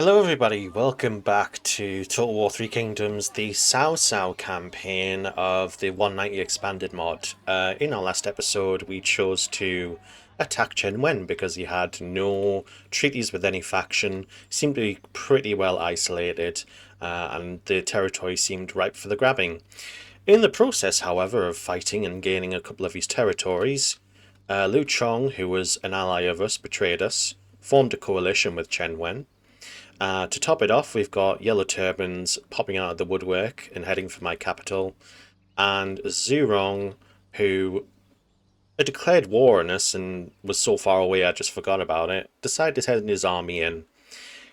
Hello everybody, welcome back to Total War 3 Kingdoms, the Cao Cao campaign of the 190 expanded mod. In our last episode we chose to attack Chen Wen because he had no treaties with any faction, seemed to be pretty well isolated, and the territory seemed ripe for the grabbing. In the process, however, of fighting and gaining a couple of his territories, Liu Chong, who was an ally of us, betrayed us, formed a coalition with Chen Wen. To top it off, we've got Yellow Turbans popping out of the woodwork and heading for my capital, and Ze Rong, who had declared war on us and was so far away I just forgot about it, decided to send his army in.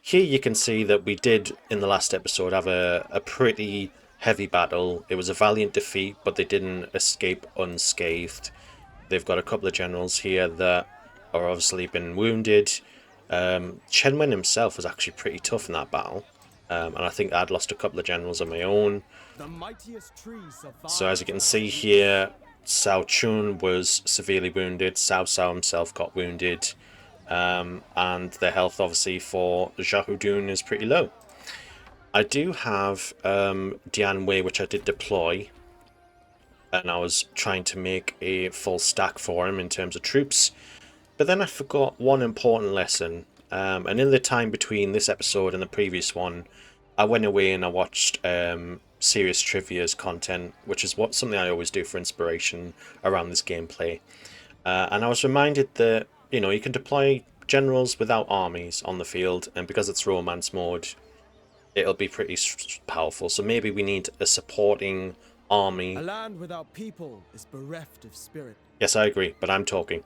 Here you can see that we did, in the last episode, have a pretty heavy battle. It was a valiant defeat, but they didn't escape unscathed. They've got a couple of generals here that are obviously been wounded. Chen Wen himself was actually pretty tough in that battle, and I think I'd lost a couple of generals of my own. So as you can see here, Cao Chun was severely wounded, Cao Cao himself got wounded, and the health obviously for Zhahudun is pretty low. I do have Dian Wei, which I did deploy, and I was trying to make a full stack for him in terms of troops. But then I forgot one important lesson, and in the time between this episode and the previous one, I went away and I watched serious trivia's content, which is something I always do for inspiration around this gameplay. And I was reminded that, you can deploy generals without armies on the field, and because it's romance mode, it'll be pretty powerful. So maybe we need a supporting army. A land without people is bereft of spirit. Yes, I agree, but I'm talking.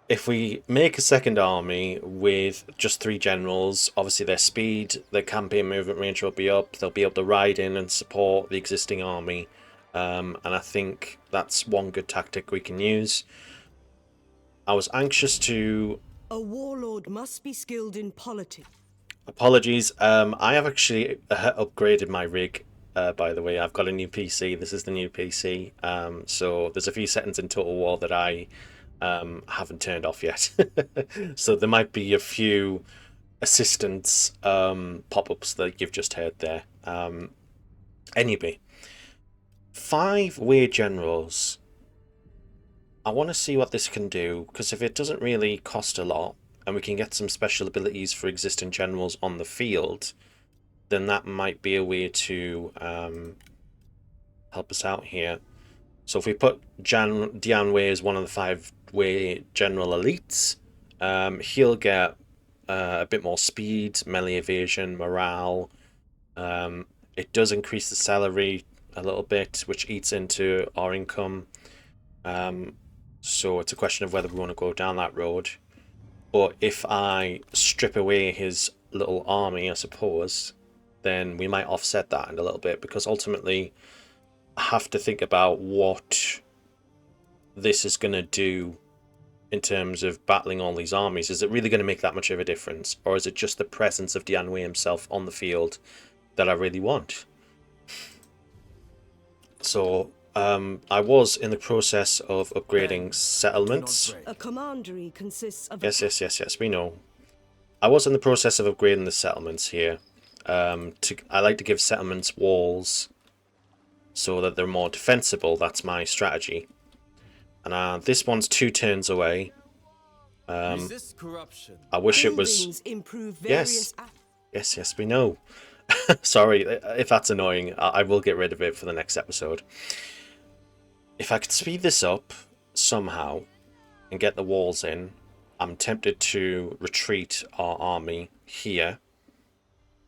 If we make a second army with just 3 generals, obviously their speed, their campaign movement range will be up. They'll be able to ride in and support the existing army. And I think that's one good tactic we can use. I was anxious to... A warlord must be skilled in politics. Apologies. I have actually upgraded my rig, by the way. I've got a new PC. This is the new PC. So there's a few settings in Total War that I... haven't turned off yet. So there might be a few assistance pop-ups that you've just heard there. Anyway, 5 weird generals. I want to see what this can do, because if it doesn't really cost a lot and we can get some special abilities for existing generals on the field, then that might be a way to help us out here. So if we put Dian Wei as one of the 5 Wei general elites, he'll get a bit more speed, melee evasion, morale. It does increase the salary a little bit, which eats into our income. So it's a question of whether we want to go down that road. But if I strip away his little army, I suppose, then we might offset that in a little bit, because ultimately I have to think about what this is going to do in terms of battling all these armies. Is it really going to make that much of a difference, or is it just the presence of Dian Wei himself on the field that I really want? So I was in the process of upgrading settlements. A commandery consists of... Yes, we know. I was in the process of upgrading the settlements here. I like to give settlements walls so that they're more defensible. That's my strategy. And this one's 2 turns away. I wish it was... Yes, we know. Sorry, if that's annoying, I will get rid of it for the next episode. If I could speed this up somehow and get the walls in, I'm tempted to retreat our army here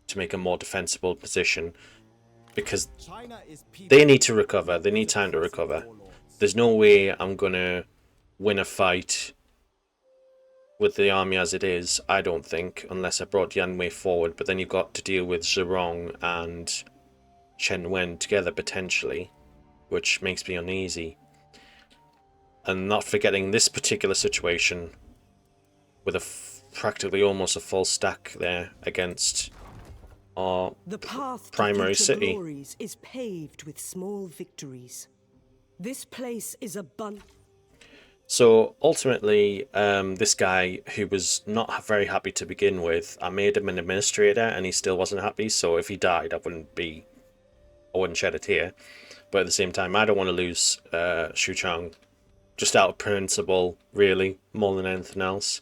to make a more defensible position, because they need to recover. They need time to recover. There's no way I'm going to win a fight with the army as it is, I don't think, unless I brought Dian Wei forward. But then you've got to deal with Ze Rong and Chen Wen together, potentially, which makes me uneasy. And not forgetting this particular situation with practically almost a full stack there against our primary city. Glories is paved with small victories. This place is abundant. So ultimately, this guy who was not very happy to begin with, I made him an administrator, and he still wasn't happy. So if he died, I wouldn't shed a tear. But at the same time, I don't want to lose Shu Chong, just out of principle, really, more than anything else.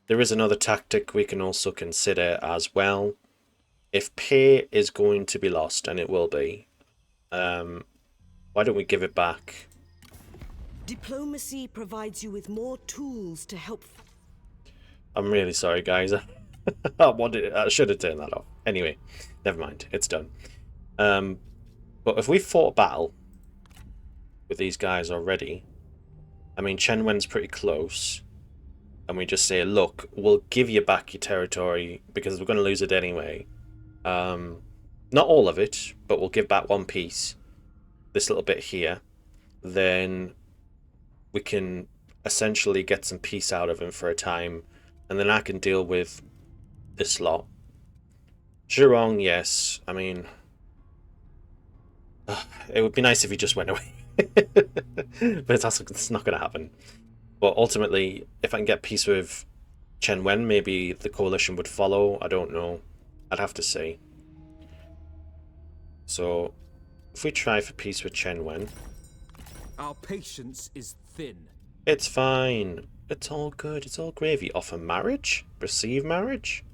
There is another tactic we can also consider as well. If pay is going to be lost, and it will be, why don't we give it back? Diplomacy provides you with more tools to help. I'm really sorry, guys. I should have turned that off. Anyway, never mind. It's done. But if we fought a battle with these guys already, I mean, Chen Wen's pretty close, and we just say, look, we'll give you back your territory because we're going to lose it anyway. Not all of it, but we'll give back one piece. This little bit here. Then we can essentially get some peace out of him for a time, and then I can deal with this lot. Ze Rong, yes. I mean, it would be nice if he just went away. But it's not going to happen. But ultimately, if I can get peace with Chen Wen, maybe the coalition would follow. I don't know. I'd have to see. So, if we try for peace with Chen Wen... Our patience is thin. It's fine. It's all good. It's all gravy. Offer marriage? Receive marriage?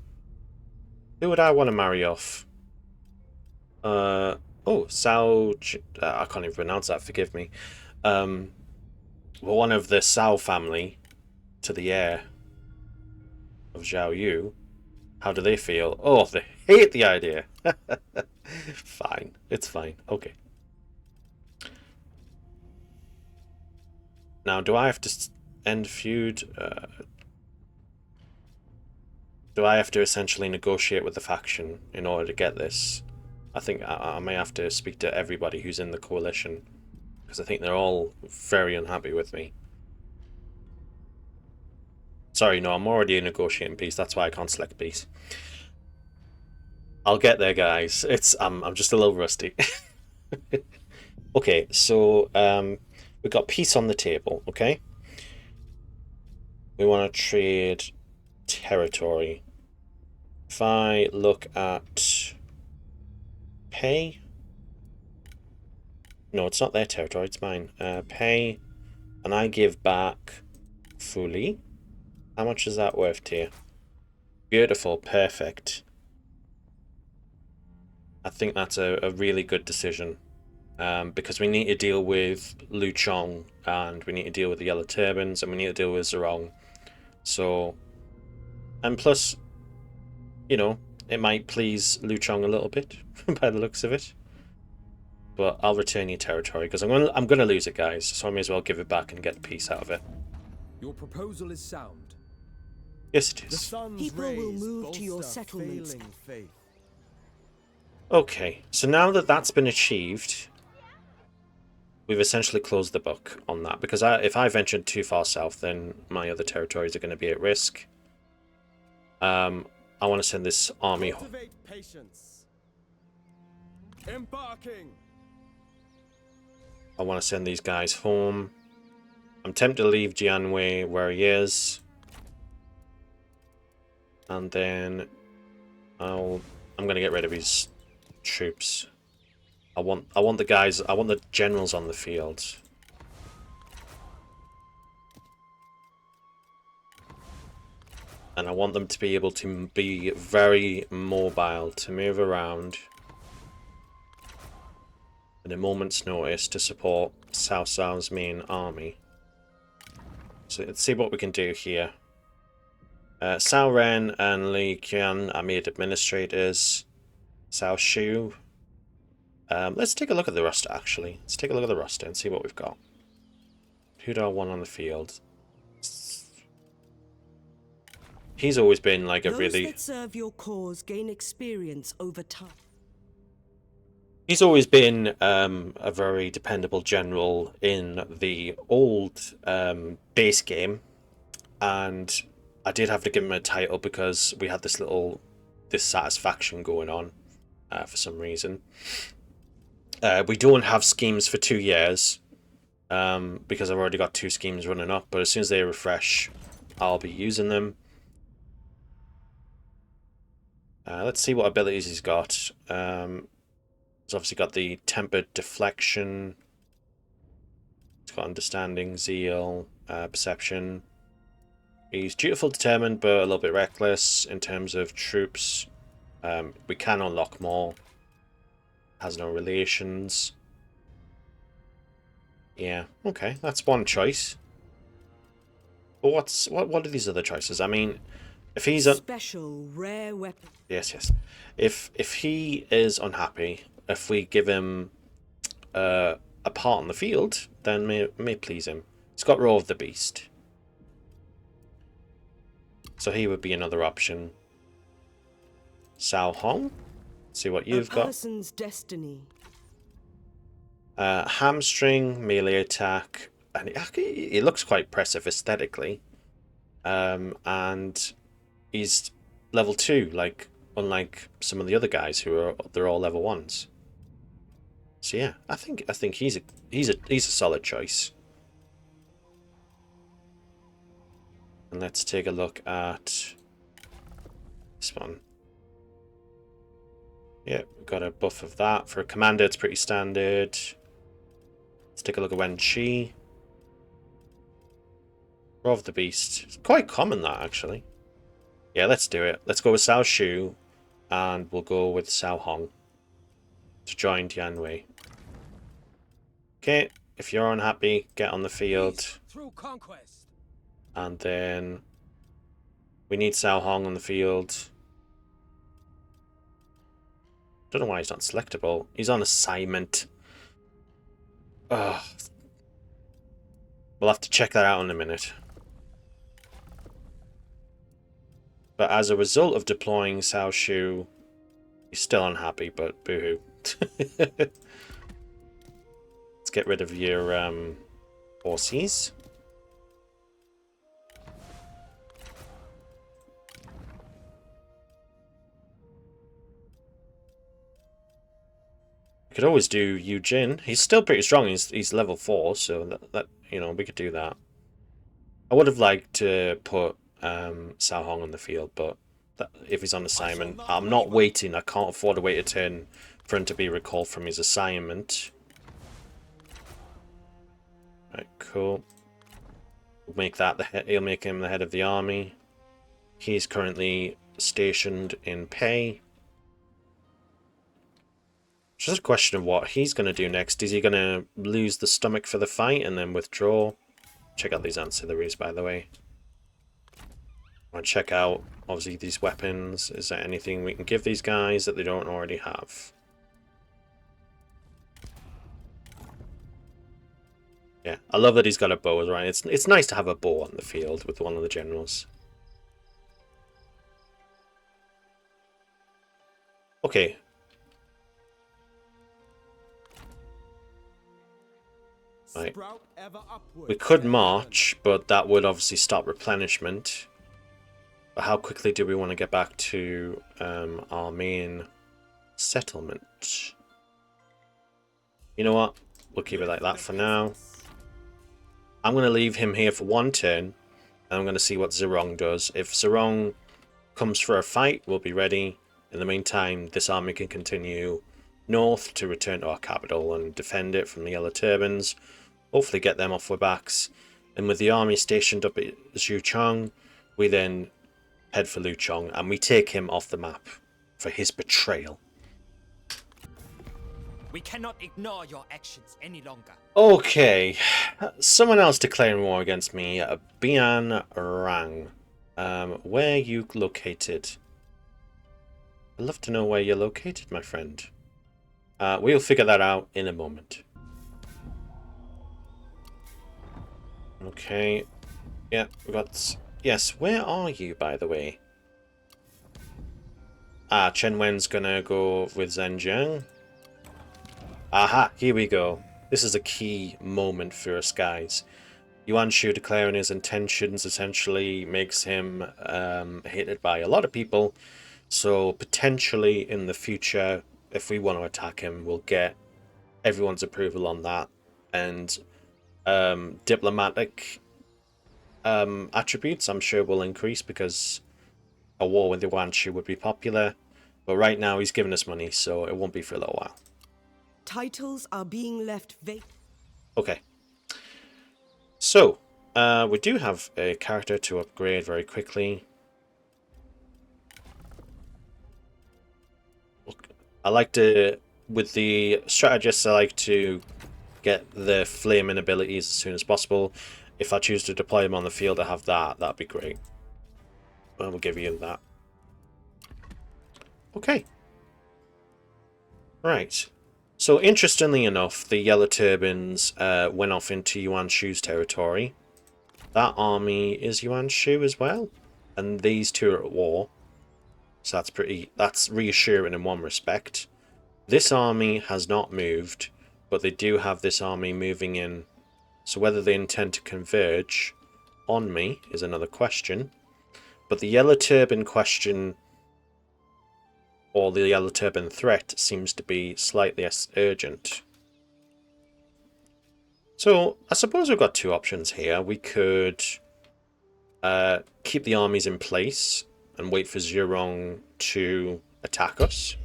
Who would I want to marry off? Oh, Cao... I can't even pronounce that, forgive me. One of the Cao family to the heir of Zhao Yu. How do they feel? Oh, they hate the idea. Fine. It's fine. Okay. Now, do I have to end feud? Do I have to essentially negotiate with the faction in order to get this? I think I may have to speak to everybody who's in the coalition, because I think they're all very unhappy with me. Sorry, no, I'm already negotiating peace. That's why I can't select peace. I'll get there, guys. I'm just a little rusty. Okay, so we've got peace on the table. Okay, we want to trade territory. If I look at pay, no, it's not their territory. It's mine. Pay, and I give back fully. How much is that worth to you? Beautiful, perfect. I think that's a really good decision, because we need to deal with Liu Chong, and we need to deal with the Yellow Turbans, and we need to deal with Ze Rong. So, and plus, you know, it might please Liu Chong a little bit by the looks of it. But I'll return your territory because I'm gonna lose it, guys. So I may as well give it back and get the peace out of it. Your proposal is sound. Yes, it The is. sun's People will rays move to your bolster settlements. failing faith. Okay, so now that that's been achieved, we've essentially closed the book on that, because if I ventured too far south, then my other territories are going to be at risk. I want to send this army. Cultivate patience. Embarking. I want to send these guys home. I'm tempted to leave Jianwei where he is, and then I'm going to get rid of his troops. I want the generals on the field. And I want them to be able to be very mobile, to move around at a moment's notice to support Cao Cao's main army. So let's see what we can do here. Cao Ren and Li Qian are made administrators. Cao Shu. Let's take a look at the roster, actually. Let's take a look at the roster and see what we've got. Who do I want on the field? He's always been like a Those that serve your cause gain experience over time. He's always been a very dependable general in the old base game, and I did have to give him a title because we had this little dissatisfaction going on for some reason. We don't have schemes for 2 years, because I've already got 2 schemes running up, but as soon as they refresh, I'll be using them. Let's see what abilities he's got. He's obviously got the tempered deflection. He's got understanding, zeal, perception. He's dutiful, determined, but a little bit reckless in terms of troops. We can unlock more. Has no relations. Yeah, okay, that's one choice. But what are these other choices? I mean, if he's special rare weapon. yes. If he is unhappy, if we give him a part on the field, then may please him. He's got Roar of the Beast, so he would be another option. Cao Hong, see what you've got. Person's destiny. Hamstring, melee attack, and it looks quite impressive aesthetically. And he's level 2, like unlike some of the other guys who they're all level 1s. So yeah, I think he's a solid choice. And let's take a look at this one. Yeah, we've got a buff of that. For a commander, it's pretty standard. Let's take a look at Yuan Shu. Roar of the Beast. It's quite common, that, actually. Yeah, let's do it. Let's go with Cao Shu, and we'll go with Cao Hong to join Tian Wei. Okay, if you're unhappy, get on the field. Through conquest. And then we need Cao Hong on the field. Don't know why he's not selectable. He's on assignment. Ugh. We'll have to check that out in a minute. But as a result of deploying Cao Shu, he's still unhappy, but boohoo. Let's get rid of your horses. We could always do Eugene. He's still pretty strong. He's level 4, so that you know, we could do that. I would have liked to put Cao Hong on the field, but if he's on assignment, I'm not waiting. I can't afford to wait a turn for him to be recalled from his assignment. Right, cool. We'll make that he'll make him the head of the army. He's currently stationed in Pei. It's just a question of what he's going to do next. Is he going to lose the stomach for the fight and then withdraw? Check out these ancillaries, by the way. I want to check out, obviously, these weapons. Is there anything we can give these guys that they don't already have? Yeah, I love that he's got a bow, right? It's nice to have a bow on the field with one of the generals. Okay. Right. We could march, but that would obviously stop replenishment. But how quickly do we want to get back to our main settlement? You know what? We'll keep it like that for now. I'm going to leave him here for one turn, and I'm going to see what Ze Rong does. If Ze Rong comes for a fight, we'll be ready. In the meantime, this army can continue north to return to our capital and defend it from the Yellow Turbans. Hopefully get them off our backs. And with the army stationed up at Liu Chong, we then head for Liu Chong and we take him off the map for his betrayal. We cannot ignore your actions any longer. Okay, someone else declaring war against me, Bian Rang. Where are you located? I'd love to know where you're located, my friend. We'll figure that out in a moment. Okay. Yeah, we got... Yes, where are you, by the way? Ah, Chen Wen's gonna go with Zhenjiang. Aha, here we go. This is a key moment for us, guys. Yuan Shu declaring his intentions essentially makes him hated by a lot of people. So potentially in the future, if we want to attack him, we'll get everyone's approval on that. And diplomatic attributes, I'm sure will increase because a war with Yuan Shu would be popular. But right now he's giving us money, so it won't be for a little while. Titles are being left vacant. Okay. So, we do have a character to upgrade very quickly. I like to, with the strategists, I like to get the flaming abilities as soon as possible. If I choose to deploy them on the field, I have that. That'd be great. I will give you that. Okay. Right. So, interestingly enough, the Yellow Turbans went off into Yuan Shu's territory. That army is Yuan Shu as well. And these two are at war. So that's reassuring in one respect. This army has not moved, but they do have this army moving in. So whether they intend to converge on me is another question. But the Yellow Turban question, or the Yellow Turban threat, seems to be slightly less urgent. So I suppose we've got two options here. We could keep the armies in place and wait for Ze Rong to attack us.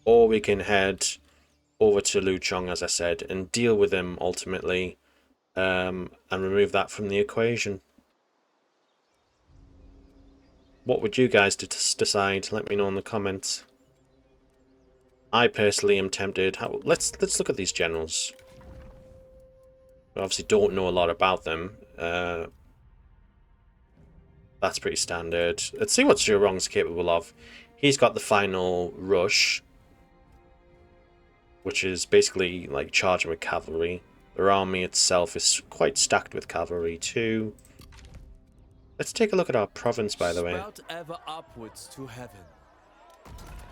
Or we can head over to Liu Chong, as I said, and deal with him ultimately, and remove that from the equation. What would you guys decide? Let me know in the comments. I personally am tempted. Let's look at these generals. We obviously don't know a lot about them. That's pretty standard. Let's see what Ze Rong's capable of. He's got the final rush, which is basically like charging with cavalry. Their army itself is quite stacked with cavalry too. Let's take a look at our province, by the way. Spout ever upwards to heaven.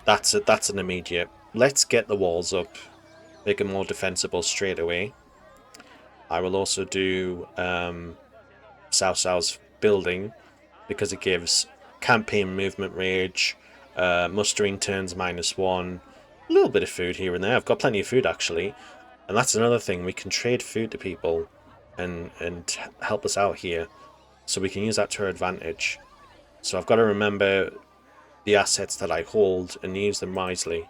That's an immediate. Let's get the walls up, make them more defensible straight away. I will also do Cao Cao's building, because it gives campaign movement rage, mustering turns -1, a little bit of food here and there. I've got plenty of food actually, and that's another thing. We can trade food to people and help us out here, so we can use that to our advantage. So I've got to remember the assets that I hold and use them wisely.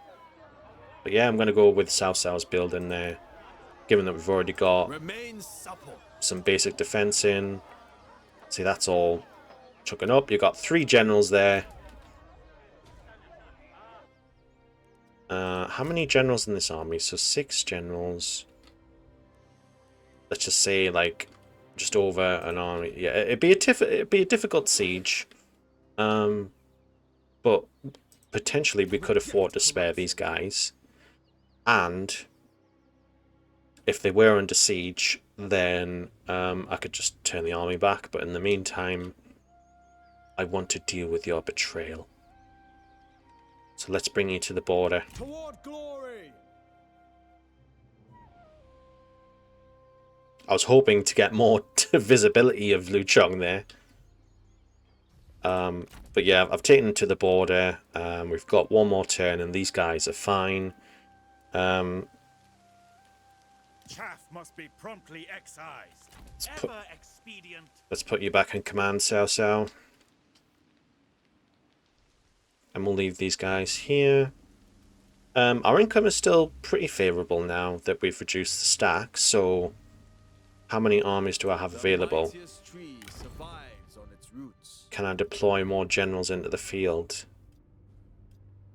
But yeah, I'm going to go with Cao Cao's building there, given that we've already got some basic defense in. See, that's all chucking up. You've got 3 generals there. How many generals in this army? So 6 generals. Let's just say like just over an army. Yeah, it'd be a difficult siege. But potentially we could afford to spare these guys. And if they were under siege, then I could just turn the army back. But in the meantime, I want to deal with your betrayal. So let's bring you to the border. Toward glory. I was hoping to get more visibility of Liu Chong there. But yeah, I've taken him to the border. We've got one more turn and these guys are fine. Chaff must be promptly excised. Let's put you back in command, Cao Cao. And we'll leave these guys here. Our income is still pretty favourable now that we've reduced the stack. So, how many armies do I have available? Can I deploy more generals into the field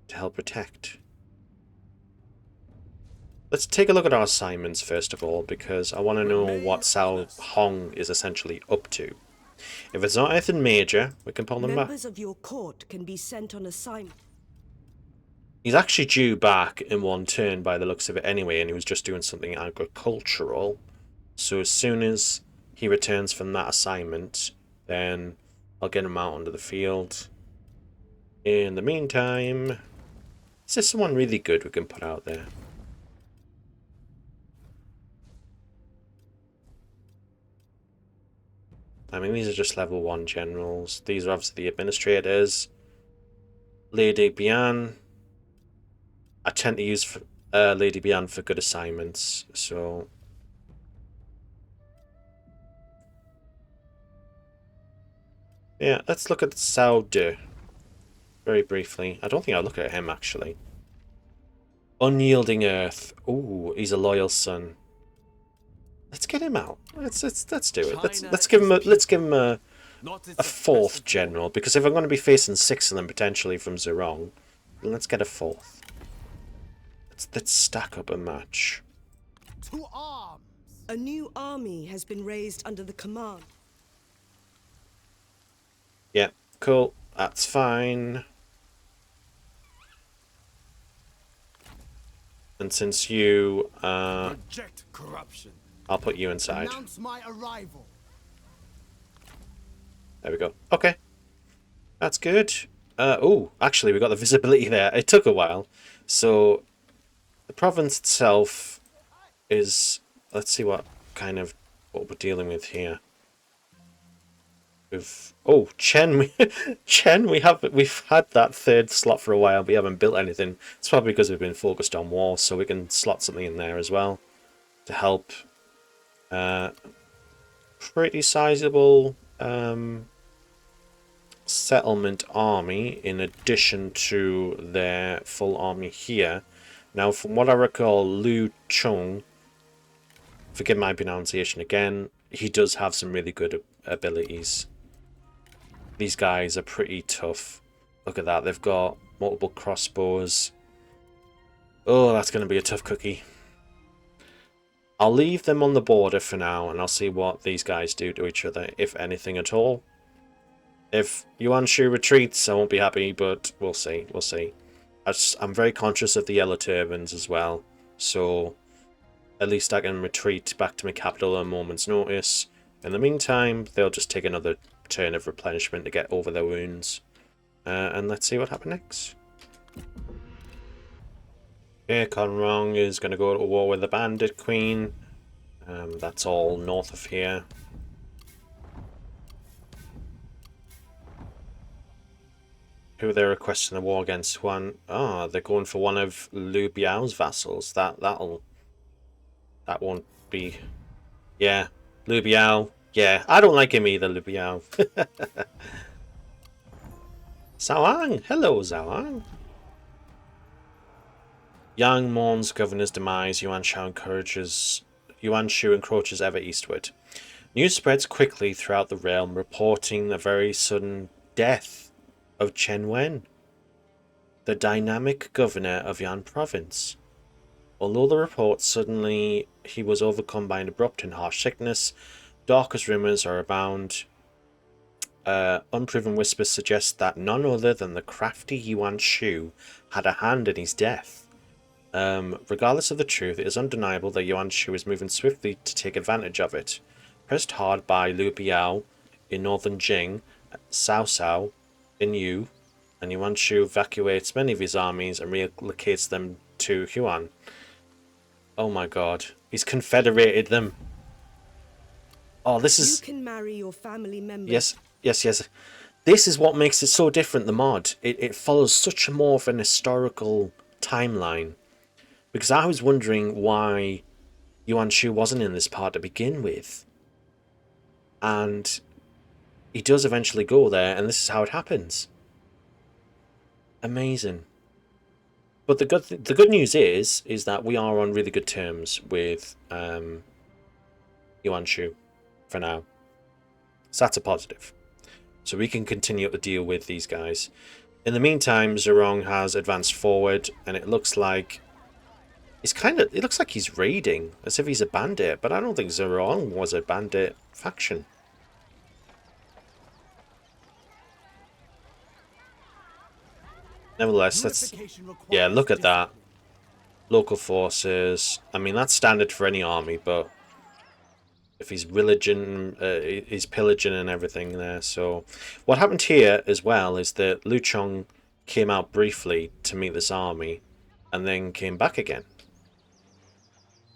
to help protect? Let's take a look at our assignments first of all, because I want to know what Cao Hong is essentially up to. If it's not anything major, we can pull them back. Members of your court can be sent on assignment. He's actually due back in one turn by the looks of it anyway, and he was just doing something agricultural. So as soon as he returns from that assignment, then I'll get him out onto the field. In the meantime, is there someone really good we can put out there? I mean, these are just level 1 generals. These are obviously the administrators. Lady Bian. I tend to use Lady Bian for good assignments, so Yeah, let's look at Cao De very briefly. I don't think I'll look at him, actually. Unyielding Earth. Ooh, he's a loyal son. Let's get him out. Let's do it. Let's give him a fourth general, because if I'm going to be facing 6 of them potentially from Ze Rong, then let's get a fourth. Let's stack up a match. To arms! A new army has been raised under the command. Yeah, cool. That's fine. And since you, Reject corruption. I'll put you inside. Announce my arrival. There we go. Okay. That's good. Oh, actually, we got the visibility there. It took a while. So, the province itself is... Let's see what we're dealing with here. Chen. Chen. We've had that third slot for a while. We haven't built anything. It's probably because we've been focused on war, so we can slot something in there as well to help. Pretty sizable settlement army in addition to their full army here. Now, from what I recall, Liu Chong, forgive my pronunciation again, he does have some really good abilities. These guys are pretty tough. Look at that, they've got multiple crossbows. Oh, that's going to be a tough cookie. I'll leave them on the border for now, and I'll see what these guys do to each other, if anything at all. If Yuan Shu retreats, I won't be happy, but we'll see. We'll see. I'm very conscious of the Yellow Turbans as well, so at least I can retreat back to my capital at a moment's notice. In the meantime, they'll just take another turn of replenishment to get over their wounds. And let's see what happens next. Okay, Conrong is going to go to war with the Bandit Queen. That's all north of here. Who are they requesting a war against? They're going for one of Liu Biao's vassals. That won't be. Yeah, Liu Biao. Yeah, I don't like him either, Liu Biao. Zhao, hello Zhao. Yang mourns governor's demise. Yuan Shu encroaches ever eastward. News spreads quickly throughout the realm, reporting the very sudden death of Chen Wen, the dynamic governor of Yan province. Although the reports suddenly he was overcome by an abrupt and harsh sickness, darkest rumors are abound. Unproven whispers suggest that none other than the crafty Yuan Shu had a hand in his death. Regardless of the truth, it is undeniable that Yuan Shu is moving swiftly to take advantage of it. Pressed hard by Liu Biao in northern Jing, Cao Cao in Yu, and Yuan Shu evacuates many of his armies and relocates them to Huan. Oh my god, he's confederated them. Oh, this is... You can marry your family members. Yes. This is what makes it so different, the mod. It follows such more of an historical timeline. Because I was wondering why Yuan Shu wasn't in this part to begin with. And he does eventually go there, and this is how it happens. Amazing. But the good news is that we are on really good terms with Yuan Shu for now. So that's a positive. So we can continue to deal with these guys. In the meantime, Ze Rong has advanced forward, and it looks like it looks like he's raiding, as if he's a bandit, but I don't think Ze Rong was a bandit faction. Nevertheless, look at that. Local forces. I mean, that's standard for any army, but if he's he's pillaging and everything there. So what happened here as well is that Liu Chong came out briefly to meet this army and then came back again.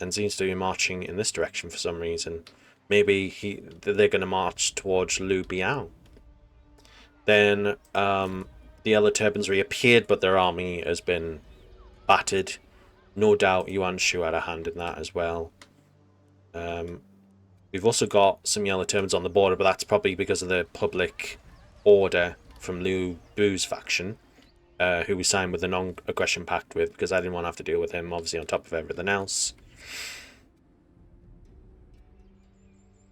And seems to be marching in this direction for some reason. Maybe they're going to march towards Liu Biao. Then the Yellow Turbans reappeared, but their army has been battered. No doubt Yuan Shu had a hand in that as well. We've also got some Yellow Turbans on the border, but that's probably because of the public order from Liu Bu's faction, who we signed with the non-aggression pact with, because I didn't want to have to deal with him, obviously, on top of everything else.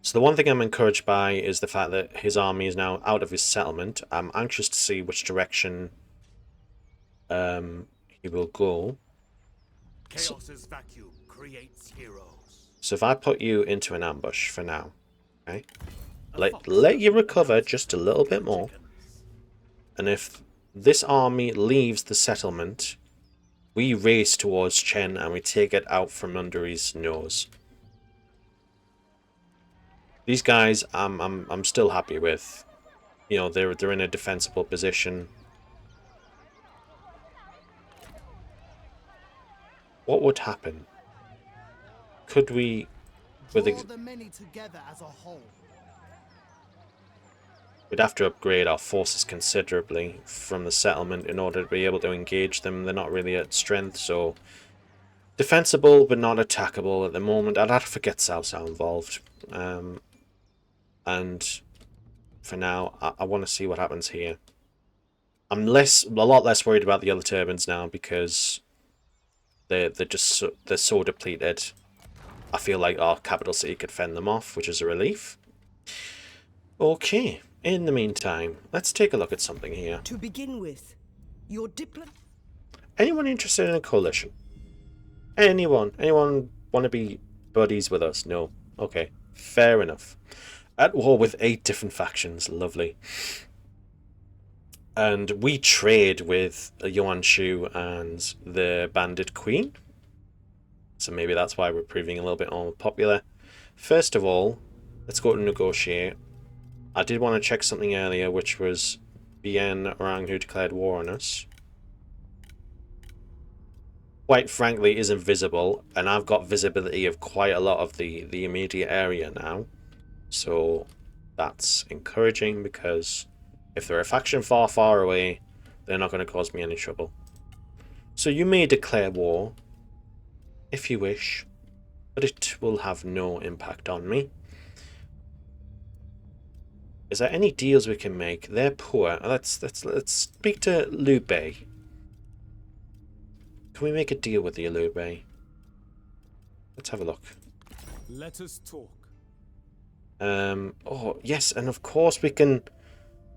So the one thing I'm encouraged by is the fact that his army is now out of his settlement. I'm anxious to see which direction he will go. Chaos's vacuum creates heroes. So if I put you into an ambush for now, okay? Let you recover just a little bit more. And if this army leaves the settlement, we race towards Chen and we take it out from under his nose. These guys, I'm still happy with. You know, they're in a defensible position. What would happen? Could we, Draw the many together as a whole. we'd have to upgrade our forces considerably from the settlement in order to be able to engage them. They're not really at strength, so defensible but not attackable at the moment. I'd have to get Cao Cao involved. And for now, I want to see what happens here. I'm a lot less worried about the Yellow Turbans now because they're so depleted. I feel like our capital city could fend them off, which is a relief. Okay, in the meantime, let's take a look at something here. To begin with, your diplomat... Anyone interested in a coalition? Anyone? Anyone want to be buddies with us? No. Okay, fair enough. At war with 8 different factions, lovely. And we trade with Yuan Shu and the Bandit Queen. So maybe that's why we're proving a little bit more popular. First of all, let's go to negotiate. I did want to check something earlier, which was Bien Orang, who declared war on us. Quite frankly, is invisible, and I've got visibility of quite a lot of the immediate area now. So that's encouraging, because if they're a faction far, far away, they're not going to cause me any trouble. So you may declare war, if you wish, but it will have no impact on me. Is there any deals we can make? They're poor. Let's speak to Liu Bei. Can we make a deal with the Liu Bei? Let's have a look. Let us talk. Oh yes, and of course we can.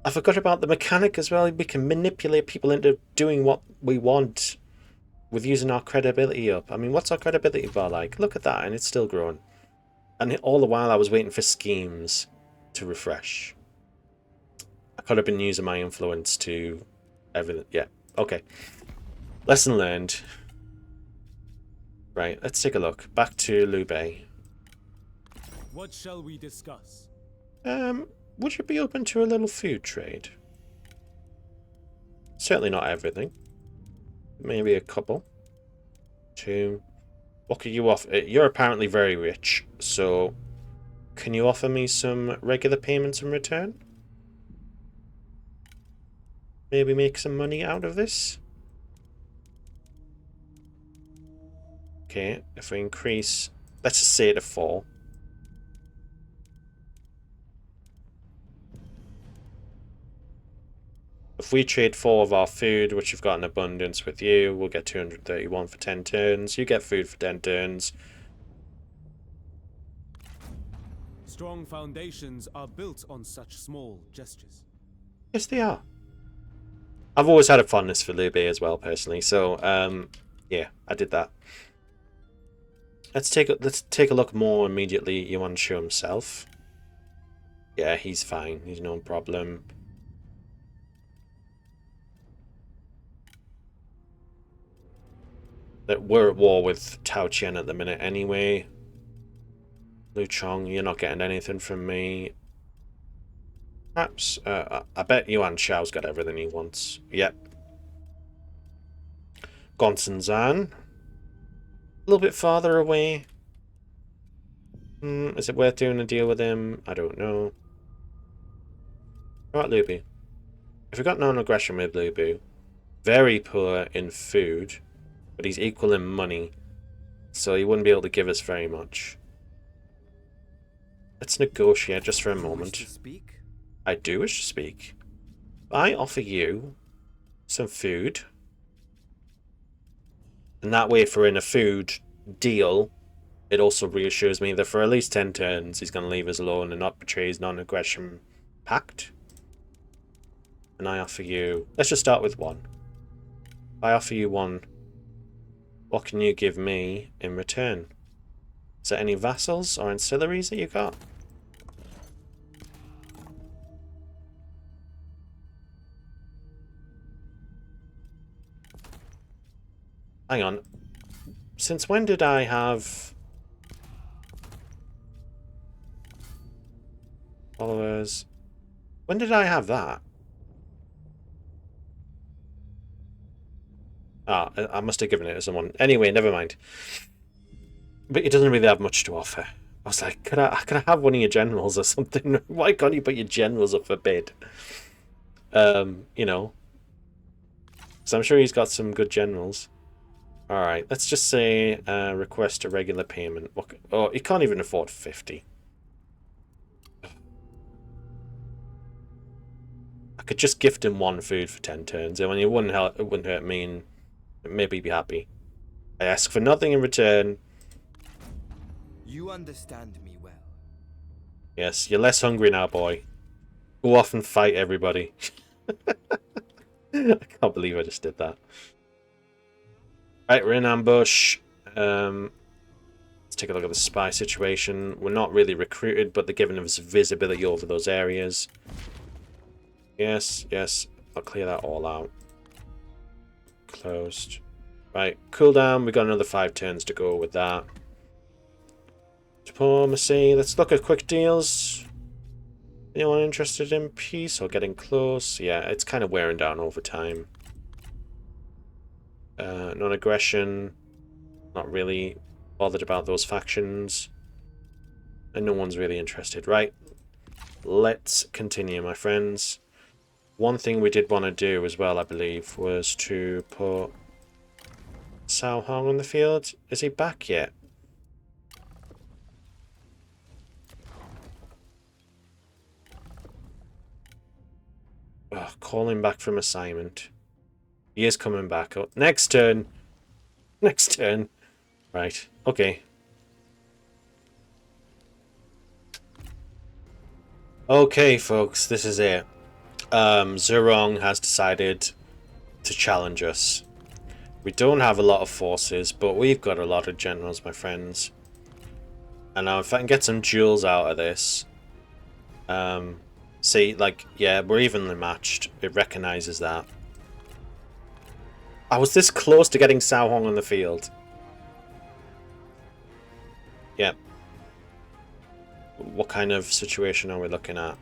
I forgot about the mechanic as well. We can manipulate people into doing what we want with using our credibility up. I mean, what's our credibility bar like? Look at that, and it's still growing. And all the while I was waiting for schemes to refresh. I could have been using my influence to everything. Yeah, okay. Lesson learned. Right, let's take a look. Back to Liu Bei. What shall we discuss? Would you be open to a little food trade? Certainly not everything. Maybe a couple. 2. What could you offer? You're apparently very rich, so can you offer me some regular payments in return? Maybe make some money out of this? Okay, if we increase, let's just say to 4. If we trade 4 of our food, which you've got in abundance with you, we'll get 231 for 10 turns. You get food for 10 turns. Strong foundations are built on such small gestures. Yes, they are. I've always had a fondness for Liu Bei as well, personally. So, yeah, I did that. Let's take a look more immediately at Yuan Shu himself. Yeah, he's fine. He's no problem. That we're at war with Tao Qian at the minute anyway. Liu Chong, you're not getting anything from me. Perhaps, I bet Yuan Shao's got everything he wants. Yep. Gonsun Zan. A little bit farther away. Is it worth doing a deal with him? I don't know. What about Liu Bu? If we got non-aggression with Liu Bu, very poor in food, but he's equal in money, so he wouldn't be able to give us very much. Let's negotiate just for a moment. Speak? I do wish to speak. I offer you some food, and that way if we're in a food deal, it also reassures me that for at least 10 turns he's going to leave us alone and not betray his non-aggression pact. And I offer you... Let's just start with one. I offer you one. What can you give me in return? Is there any vassals or ancillaries that you got? Hang on. Since when did I have... followers? When did I have that? Ah, I must have given it to someone. Anyway, never mind. But it doesn't really have much to offer. I was like, could I have one of your generals or something? Why can't you put your generals up for bid? You know. Because I'm sure he's got some good generals. Alright, let's just say request a regular payment. Oh, he can't even afford 50. I could just gift him one food for 10 turns. I mean, it wouldn't hurt me, and maybe be happy. I ask for nothing in return. You understand me well. Yes, you're less hungry now, boy. Go off and fight everybody. I can't believe I just did that. Right, we're in ambush. Let's take a look at the spy situation. We're not really recruited, but they're giving us visibility over those areas. Yes, yes. I'll clear that all out. Closed. Right, cooldown. We've got another 5 turns to go with that. Diplomacy. Let's look at quick deals. Anyone interested in peace or getting close? Yeah, it's kind of wearing down over time. Non-aggression. Not really bothered about those factions. And no one's really interested. Right. Let's continue, my friends. One thing we did want to do as well, I believe, was to put Cao Hong on the field. Is he back yet? Oh, call him back from assignment. He is coming back. Oh, next turn. Next turn. Right. Okay. Okay, folks. This is it. Ze Rong has decided to challenge us. We don't have a lot of forces, but we've got a lot of generals, my friends. And now if I can get some duels out of this... see, like, yeah, we're evenly matched. It recognizes that. I was this close to getting Cao Hong on the field. Yep. What kind of situation are we looking at?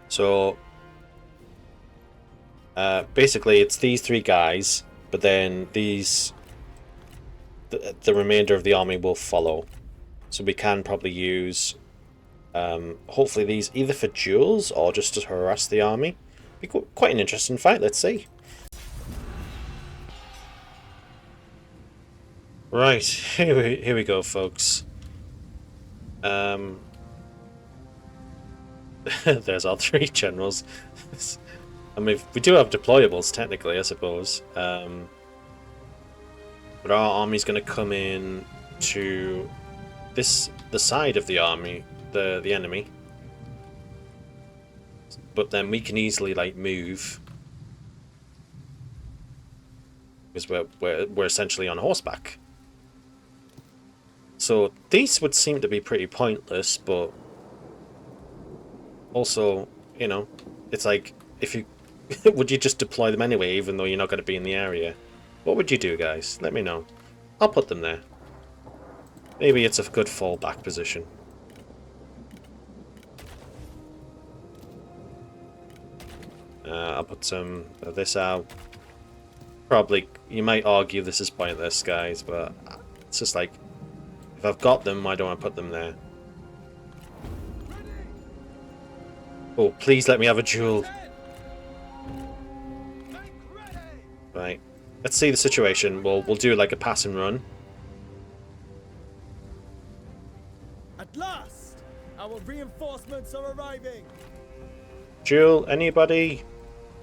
So, basically it's these 3 guys, but then these... The remainder of the army will follow. So we can probably use, hopefully these either for duels or just to harass the army. Be quite an interesting fight, let's see. Right, here we go, folks. There's our 3 generals. I mean, we do have deployables, technically, I suppose. But our army's going to come in to the side of the army, the enemy. But then we can easily, like, move. Because we're essentially on horseback. So these would seem to be pretty pointless, but also, you know, it's like, if you would you just deploy them anyway, even though you're not going to be in the area? What would you do, guys? Let me know. I'll put them there. Maybe it's a good fallback position. I'll put some of this out. Probably, you might argue this is pointless, guys, but it's just like, if I've got them, why don't I put them there? Oh, please let me have a duel. Right. Let's see the situation. We'll do like a pass and run. At last, our Reinforcements are arriving. Duel, anybody?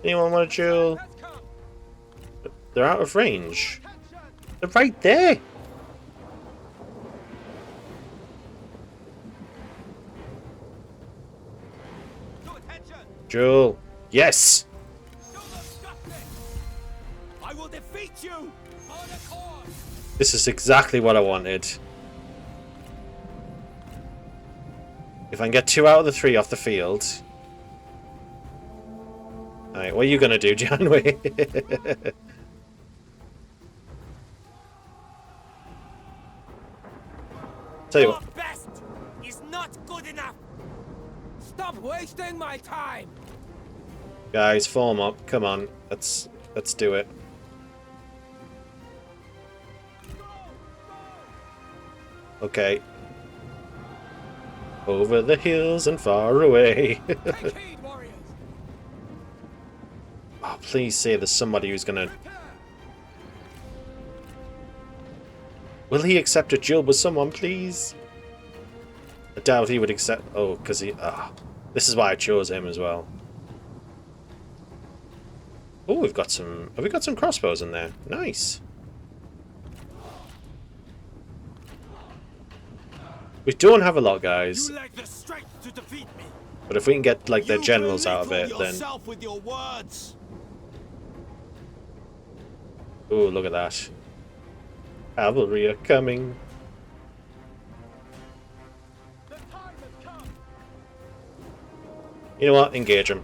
Anyone want a duel? They're out of range. They're right there. Duel. Yes. I will defeat you. This is exactly what I wanted. If I can get 2 out of the 3 off the field. Alright, what are you gonna do, Janway? Tell you Your what. best is not good enough. Stop wasting my time. Guys, form up. Come on. Let's do it. Okay. Over the hills and far away. Take heed, warriors. Oh, please say there's somebody who's gonna... Will he accept a duel with someone, please? I doubt he would accept... Oh, because he... this is why I chose him as well. Oh, we've got some... Have we got some crossbows in there? Nice. We don't have a lot, guys. You lack the strength to defeat me. But if we can get, like, their You generals out of it, belittle then... yourself with your words. Oh, look at that. Cavalry are coming. The time has come. You know what? Engage them.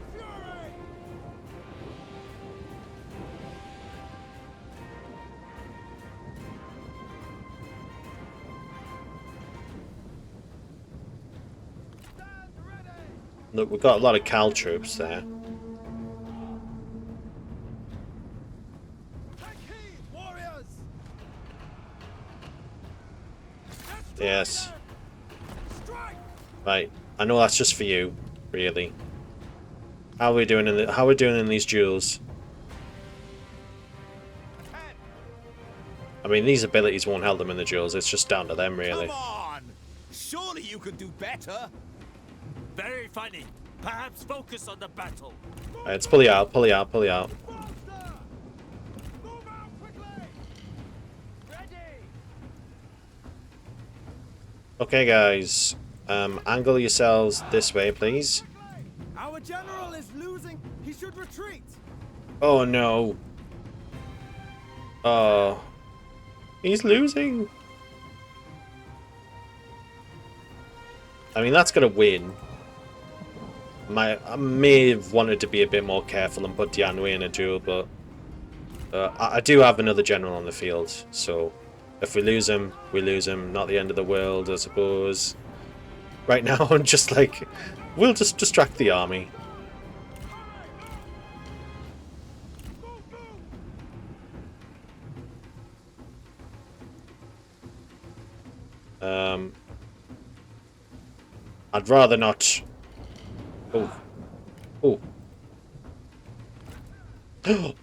Look, we've got a lot of Cal troops there. Yes. Right. I know that's just for you, really. How are we doing in these duels? I mean, these abilities won't help them in the duels. It's just down to them, really. Come on! Surely you can do better. Very funny. Perhaps focus on the battle. Right, let's pull you out. Pull you out. Pull you out. Okay, guys. Angle yourselves this way, please. Our general is losing. He should retreat. Oh, no. Oh. He's losing. I mean, that's going to win. I may have wanted to be a bit more careful and put Dianwei in a duel, but I do have another general on the field, so if we lose him, we lose him. Not the end of the world, I suppose. Right now, I'm just like, we'll just distract the army. I'd rather not... Oh. Oh.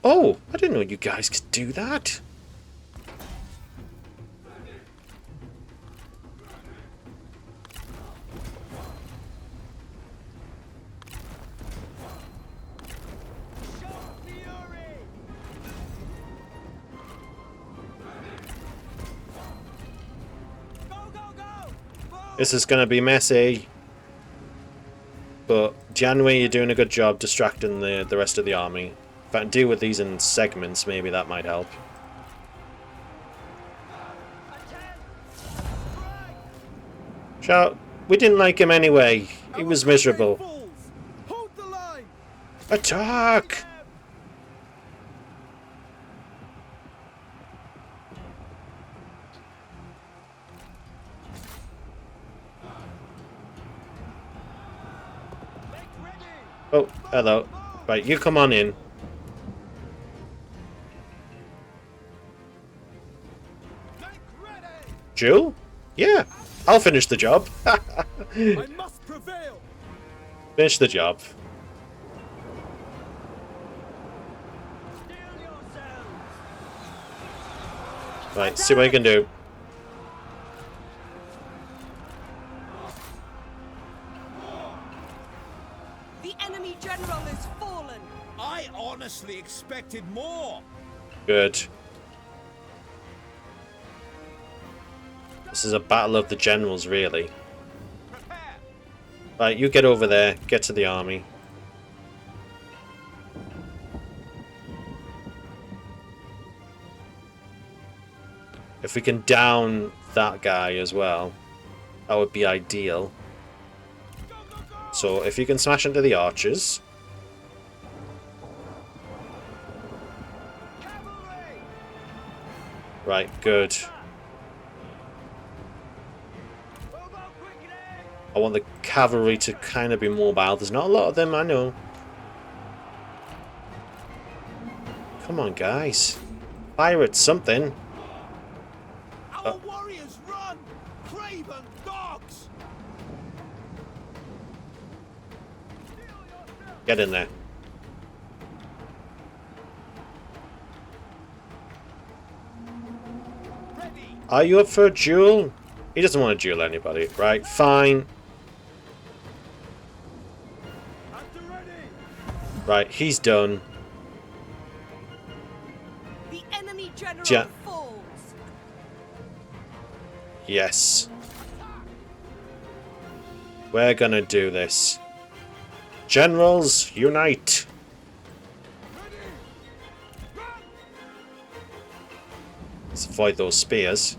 Oh! I didn't know you guys could do that! This is gonna be messy. But Janwei, you're doing a good job distracting the rest of the army. If I can deal with these in segments, maybe that might help. Shout! We didn't like him anyway. He was miserable. Hold the line. Attack! Oh, hello. Right, you come on in. Jewel? Yeah, I'll finish the job. I must prevail. Finish the job. Right, see what I can do. actually expected more. Good. This is a battle of the generals, really. Prepare. Right, you get over there. Get to the army. If we can down that guy as well, that would be ideal. So if you can smash into the archers. Right, good. I want the cavalry to kind of be mobile. There's not a lot of them, I know. Come on, guys. Fire at something. Our warriors run! Craven dogs! Get in there. Ready! Are you up for a duel? He doesn't want to duel anybody. Right, fine. After ready! Right, he's done. The enemy general Ja- falls. Yes. We're gonna do this. Generals, unite! Let's avoid those spears.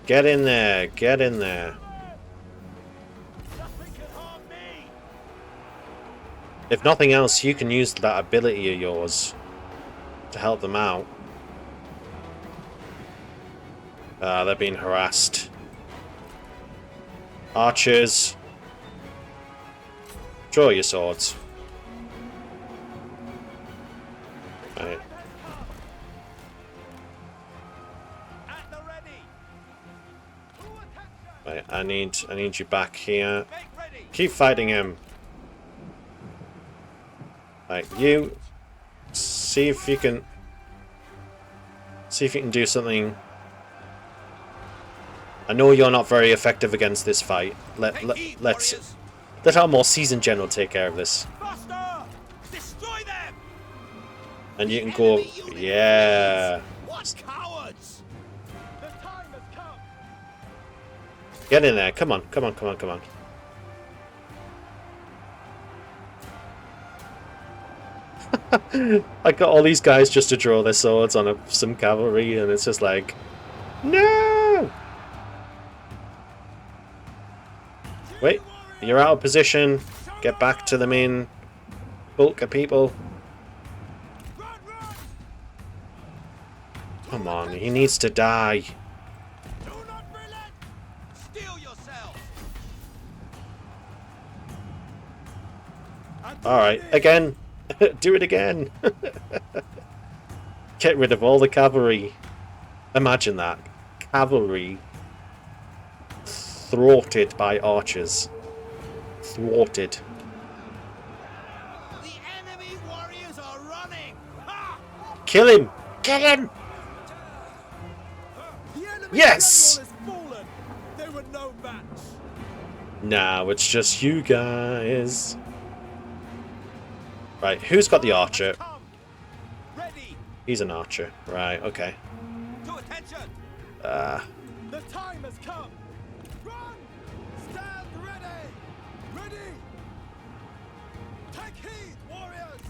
Get in there, get in there. Nothing can harm me! If nothing else, you can use that ability of yours to help them out. They're being harassed. Archers. Draw your swords. Right. At the ready! Who attacks us? Right, I need you back here. Make ready! Keep fighting him. Right, you see if you can do something. I know you're not very effective against this fight. Let's let our more seasoned general take care of this. Faster! Destroy them! And you can go, yeah. What cowards! The time has come! Get in there. Come on, come on, come on, come on. I got all these guys just to draw their swords on some cavalry, and it's just like, no! Wait, you're out of position. Get back to the main bulk of people. Run, run! Come on, he needs to die. Do not relent! Steel yourself! Alright, again. Do it again. Get rid of all the cavalry. Imagine that. Cavalry thwarted by archers. Thwarted. The enemy warriors are running! Ha! Kill him! Kill him! The enemy Yes! general has fallen! They were no match! Now it's just you guys. Right, who's got the archer? Come! Ready! He's an archer. Right, okay. To attention! The time has come! Run! Stand ready! Ready! Take heed, warriors!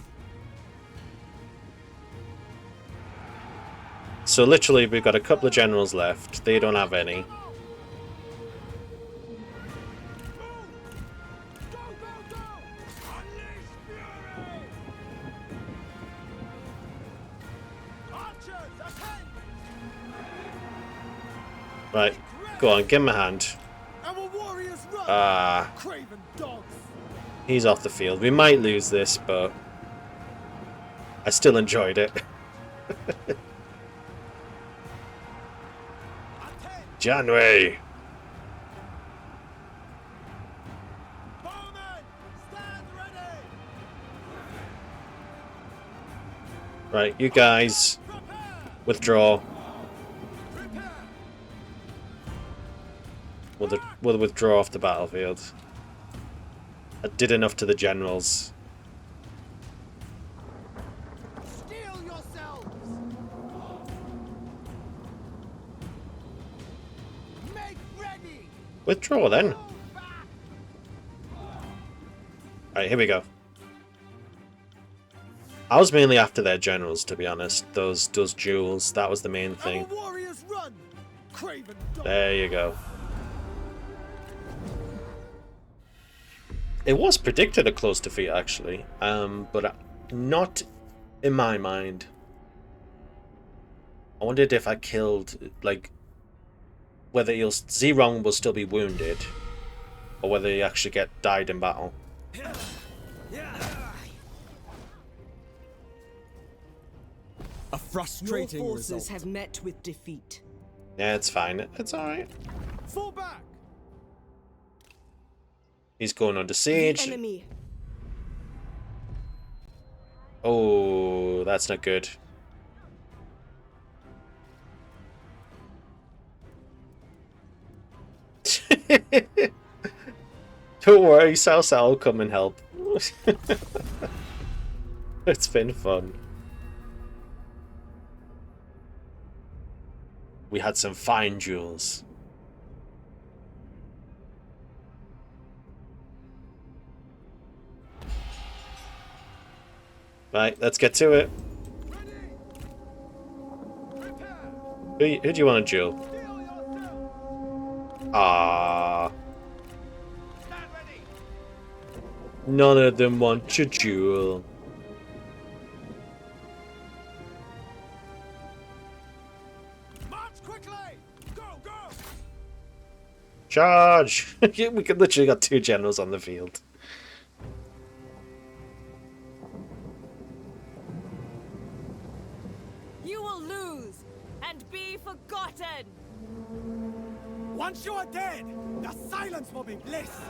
So literally we've got a couple of generals left. They don't have any. Move! Go, go, go! Unleash fury! Archers, attend! Right, go on, give him a hand. Our warriors run! Craven dogs! He's off the field. We might lose this, but I still enjoyed it. Attend! Janway! Bowmen, stand ready! Right, you guys, Prepare! withdraw. Prepare! We'll withdraw off the battlefield. I did enough to the generals. Withdraw then. Alright, here we go. I was mainly after their generals, to be honest. Those duels, that was the main thing. Our warriors run! Craven dog! There you go. It was predicted a close defeat, actually, but not in my mind. I wondered if I killed, like, whether Ze Rong will still be wounded, or whether he actually died in battle. A frustrating Your forces result. have met with defeat. Yeah, it's fine. It's alright. Fall back! He's going under The siege. enemy. Oh, that's not good. Don't worry, Cao Cao will come and help. It's been fun. We had some fine duels. Right, let's get to it. Who do you want to duel? Ah, none of them want to duel. March quickly! Go, go! Charge! We could literally got 2 generals on the field. You will lose and be forgotten. Once you are dead, the silence will be bliss!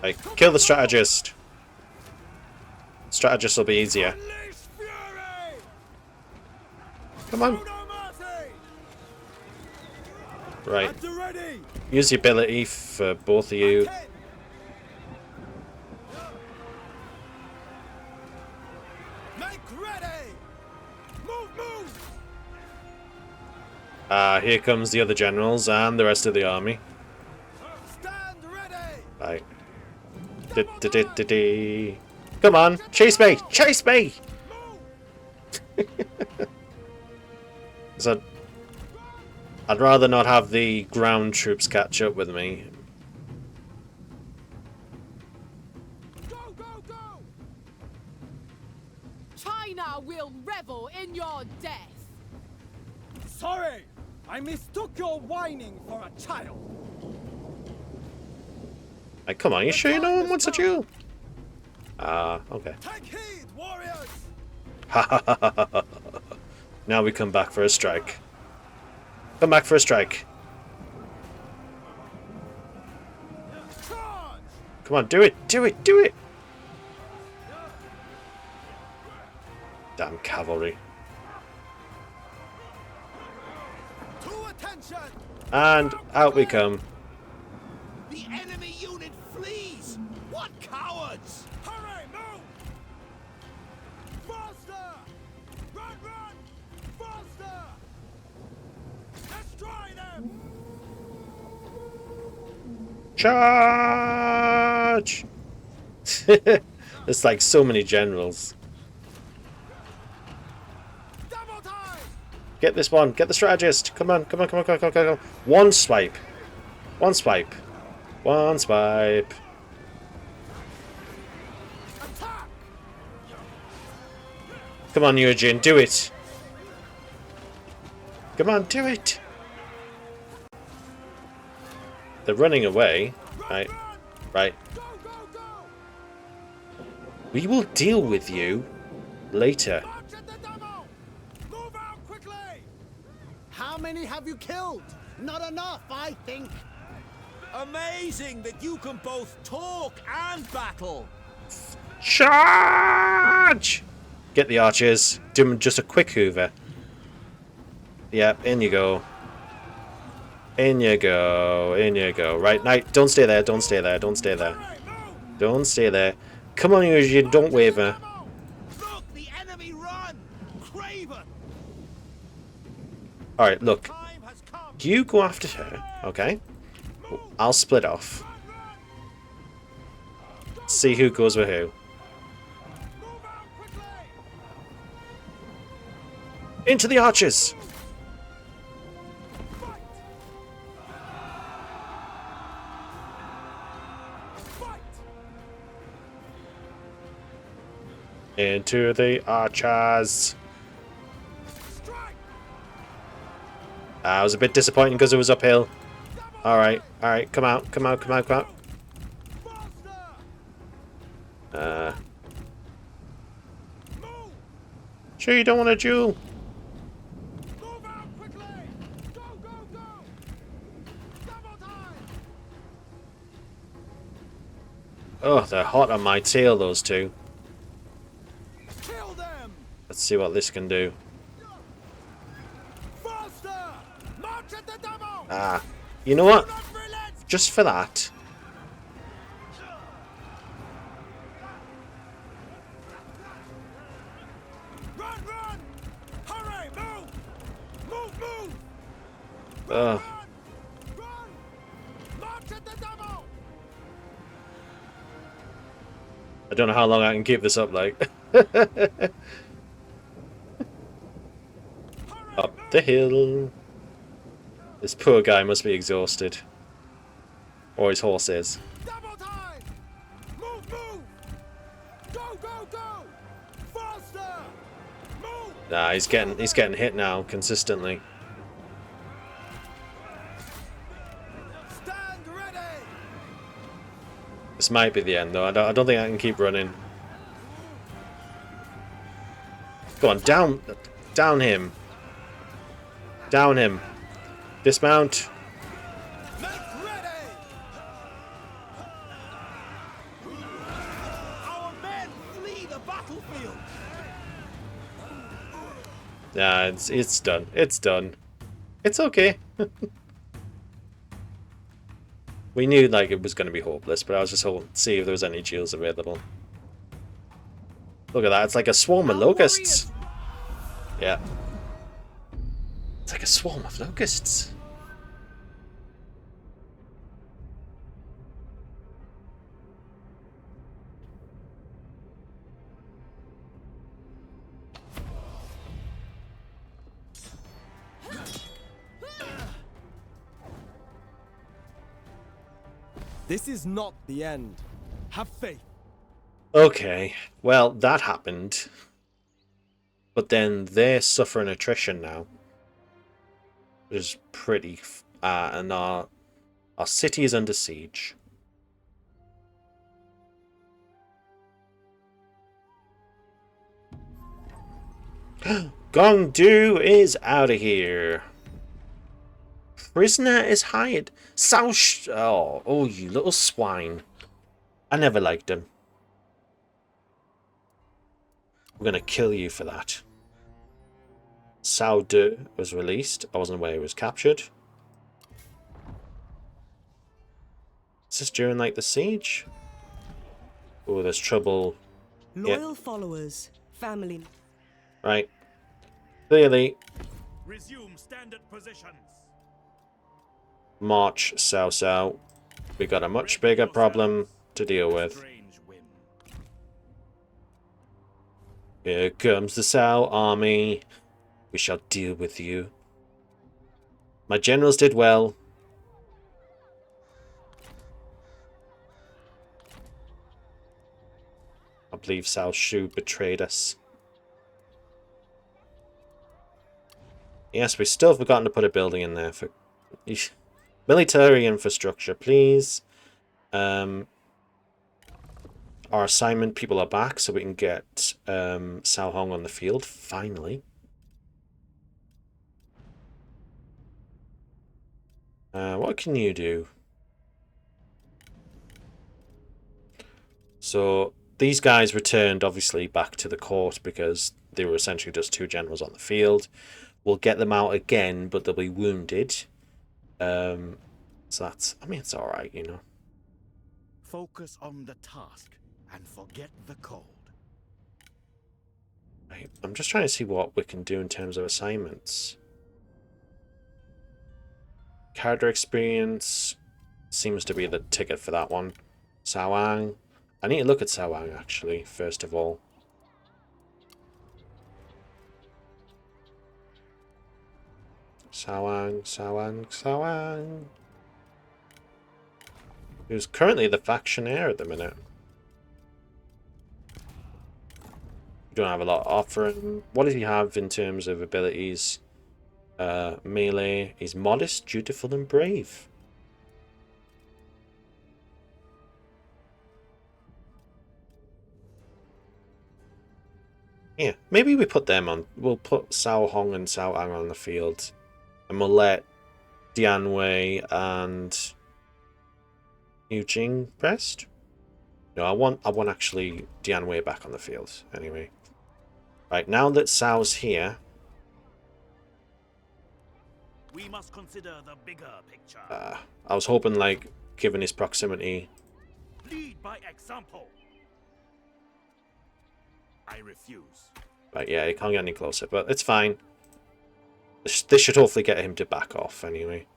Like, kill the strategist. Strategist will be easier. Unleash fury! Come on. Show no mercy! Right. At the ready! Use the ability for both of you. Ten. Make ready! Move, move! Here comes the other generals and the rest of the army. Stand ready! Right. Du-du-du-du-du. Come on, chase me! Chase me! Move! So, I'd rather not have the ground troops catch up with me. Go, go, go! China will revel in your death. Sorry! I mistook your whining for a child! Like, come on, you sure no one wants a duel? Okay. Take heed, warriors! Now we come back for a strike. Come back for a strike. Charge! Come on, do it! Do it! Do it! Damn cavalry. To attention! And out we come. The enemy unit flees! What cowards! Hurry, move! Faster! Run, run! Faster! Destroy them! Charge! There's like so many generals. Double time! Get this one. Get the strategist. Come on. Come on. Come on. Come on. Come on. Come on. One swipe. One swipe. One swipe. Attack! Come on, Eugene. Do it. Come on. Do it. They're running away. Right. Run! Right. Go, go, go! We will deal with you later. March at the demo! Move out quickly! How many have you killed? Not enough, I think. Amazing that you can both talk and battle! Charge! Get the archers. Do them just a quick hoover. Yep, in you go. In you go. In you go. Right, Knight, don't stay there. Don't stay there. Don't stay there. Hurry, move! Don't stay there. Come on, Eugene. Don't waver. Demo! Look, the enemy run! Craven! Alright, look. Time has come. You go after her, okay? I'll split off. See who goes with who. Move out quickly. Into the archers! Fight. Fight. Into the archers! Strike. I was a bit disappointing because it was uphill. Alright, alright, come out, come out, come out, come out. Faster. Move. Sure you don't want a duel? Move out quickly. Go, go, go. Double time. Oh, they're hot on my tail, those two. Kill them. Let's see what this can do. Faster. March at the devil. Ah, you know what? Do not relent. Just for that. Run, run. Hurry, move. Move, move. Ugh. Run, run. March at the devil. I don't know how long I can keep this up, like. Up the hill. This poor guy must be exhausted. Or his horse is. Double time. Move, move. Go, go, go. Faster. Move. Nah, he's getting hit now consistently. Stand ready. This might be the end though. I don't think I can keep running. Go on, down him. Down him. Dismount. Make ready. Our men flee the battlefield. Nah, it's done. It's done. It's okay. We knew like it was going to be hopeless, but I was just hoping to see if there was any duels available. Look at that! It's like a swarm of locusts. Yeah. It's like a swarm of locusts. This is not the end. Have faith. Okay, well, that happened. But then they're suffering attrition now. Which is pretty... and our city is under siege. Gongdu is out of here. Prisoner is hired. Oh, you little swine. I never liked him. We're gonna kill you for that. Cao De was released. I wasn't aware he was captured. Is this during like the siege? Oh, there's trouble. Loyal followers, family. Right. Clearly, Resume standard positions. March, Cao. We got a much bigger problem to deal with. Strange wind. Here comes the Cao army. We shall deal with you. My generals did well. I believe Cao Shu betrayed us. Yes, we still forgotten to put a building in there for military infrastructure, please. Our assignment people are back, so we can get Cao Hong on the field, finally. What can you do? So, these guys returned, obviously, back to the court because they were essentially just two generals on the field. We'll get them out again, but they'll be wounded. So that's, I mean, it's alright, you know. Focus on the task and forget the cold. Right, I'm just trying to see what we can do in terms of assignments. Character experience seems to be the ticket for that one. Sawang. I need to look at Sawang, actually, first of all. Sawang. Who's currently the faction heir at the minute. We don't have a lot to offer him. What does he have in terms of abilities? Melee. He's modest, dutiful, and brave. Yeah, maybe we put them on. We'll put Cao Hong and Cao Ang on the field. And we'll let Dian Wei and Yu Jing rest. No, I want actually Dian Wei back on the field. Anyway. Right, now that Cao's here. We must consider the bigger picture. I was hoping, like, given his proximity. Lead by example. I refuse. Right, yeah, he can't get any closer, but it's fine. This should hopefully get him to back off, anyway.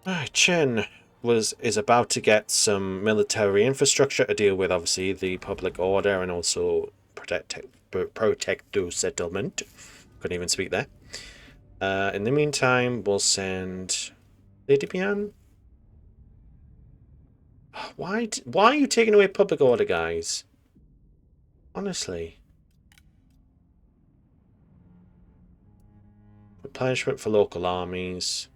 Alright, Chen is about to get some military infrastructure to deal with, obviously, the public order and also protect the settlement. Couldn't even speak there. In the meantime, we'll send Lady Bian. Why are you taking away public order, guys? Honestly. Replenishment for local armies.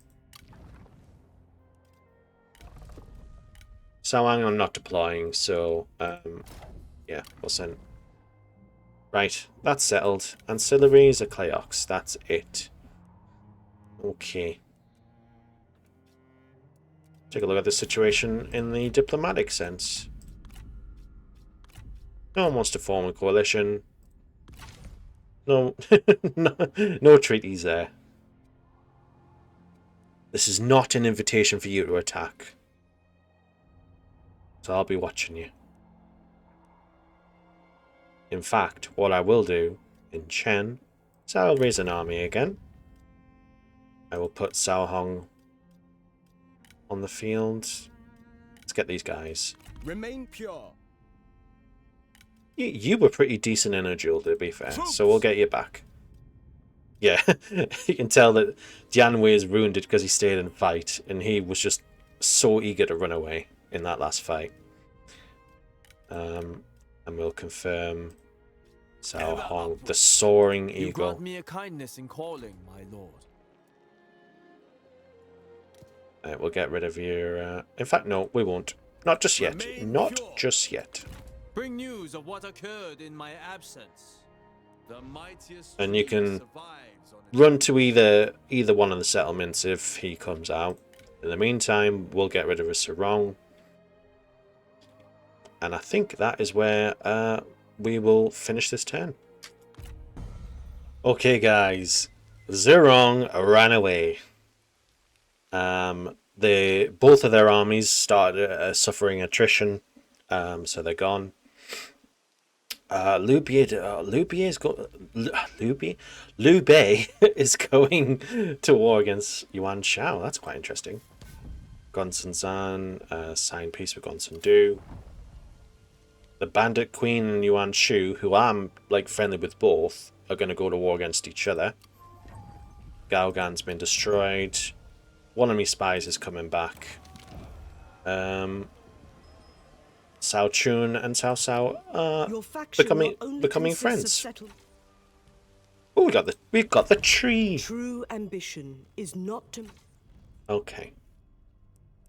Sawang I'm not deploying, so yeah, we'll send. Right, that's settled. Ancillaries are Kleox, that's it. Okay. Take a look at the situation in the diplomatic sense. No one wants to form a coalition. No, no treaties there. This is not an invitation for you to attack. So I'll be watching you. In fact, what I will do in Chen is I'll raise an army again. I will put Cao Hong on the field. Let's get these guys. Remain pure. You were pretty decent in a duel, to be fair, so we'll get you back. Yeah, you can tell that Dian Wei is wounded because he stayed and fight, and he was just so eager to run away in that last fight. And we'll confirm Cao Hong, the soaring eagle. You grant me a kindness in calling, my lord. Right, we'll get rid of your... In fact, no, we won't. Not just yet. Not just yet. Bring news of what occurred in my absence. The mightiest And you can survives on run to either one of the settlements if he comes out. In the meantime, we'll get rid of a Ze Rong. And I think that is where we will finish this turn. Okay, guys. Ze Rong ran away. Both of their armies started suffering attrition, so they're gone. Liu Bei is going to war against Yuan Shu. That's quite interesting. Gonsun Zan signed peace with Gonsun Du. The Bandit Queen and Yuan Shu, who I'm like friendly with both, are going to go to war against each other. Gao Gan's been destroyed. One of my spies is coming back. Cao Chun and Cao Cao becoming friends. Oh, we've got the tree. True ambition is not to... Okay.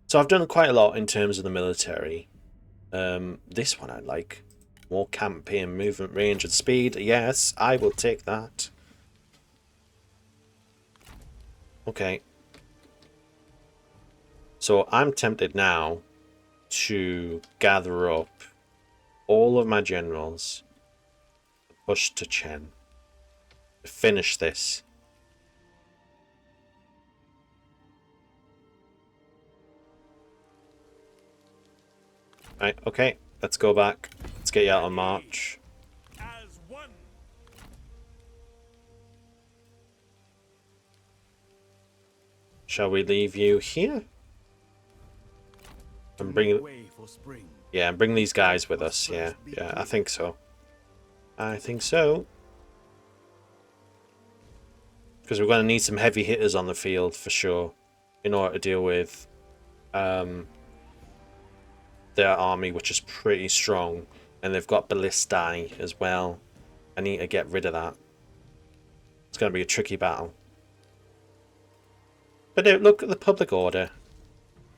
So I've done quite a lot in terms of the military. This one I like. More campaign movement range and speed. Yes, I will take that. Okay. So I'm tempted now to gather up all of my generals, push to Chen, to finish this. Right, okay, let's go back. Let's get you out on march. As one. Shall we leave you here? And bring and bring these guys with us. Yeah, I think so. I think so. Because we're going to need some heavy hitters on the field for sure in order to deal with their army, which is pretty strong, and they've got ballistae as well. I need to get rid of that. It's going to be a tricky battle. But look at the public order.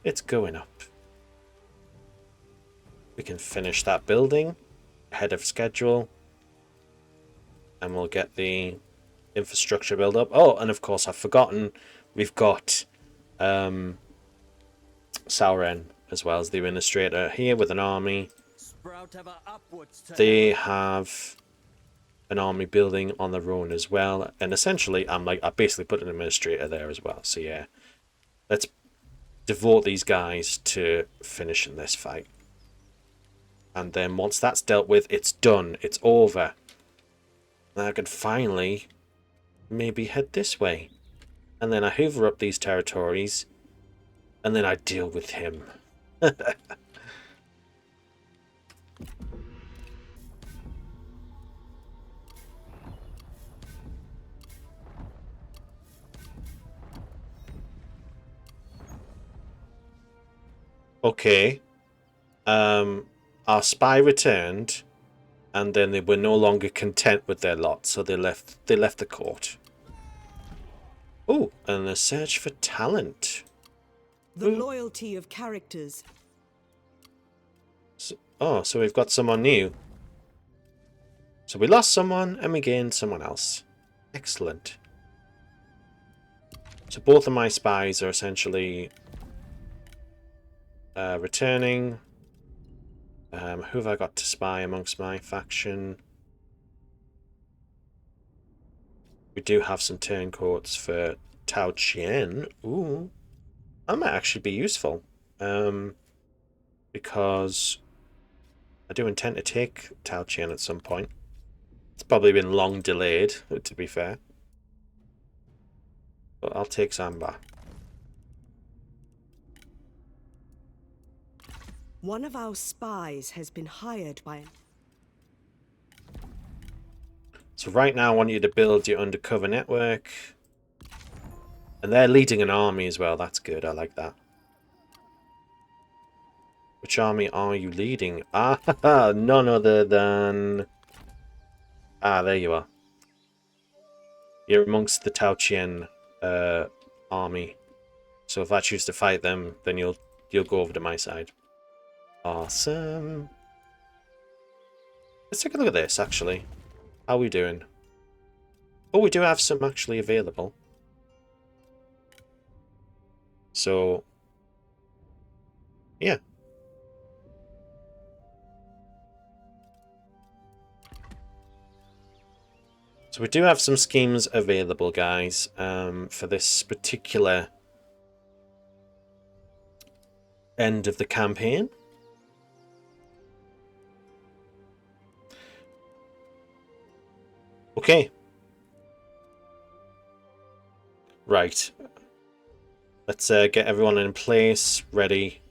It's going up. We can finish that building ahead of schedule. And we'll get the infrastructure build up. Oh, and of course I've forgotten. We've got Cao Cao as well as the administrator here with an army. They have an army building on their own as well, and essentially I basically put an administrator there as well. So yeah, let's devote these guys to finishing this fight, and then once that's dealt with, it's done, it's over. Then I can finally maybe head this way, and then I hoover up these territories, and then I deal with him. Okay. Our spy returned, and then they were no longer content with their lot, so they left the court. Oh, and a search for talent. The loyalty of characters. So we've got someone new. So we lost someone and we gained someone else. Excellent. So both of my spies are essentially returning. Who have I got to spy amongst my faction? We do have some turncoats for Tao Qian. Ooh, that might actually be useful. Because I do intend to take Tao Qian at some point. It's probably been long delayed, to be fair. But I'll take Zamba. One of our spies has been hired by... So right now I want you to build your undercover network. And they're leading an army as well. That's good. I like that. Which army are you leading? Ah, none other than... Ah, there you are. You're amongst the Tao Qian army. So if I choose to fight them, then you'll go over to my side. Awesome. Let's take a look at this, actually. How are we doing? Oh, we do have some actually available. So, yeah. So we do have some schemes available, guys, for this particular end of the campaign. Okay. Right. Let's get everyone in place, ready.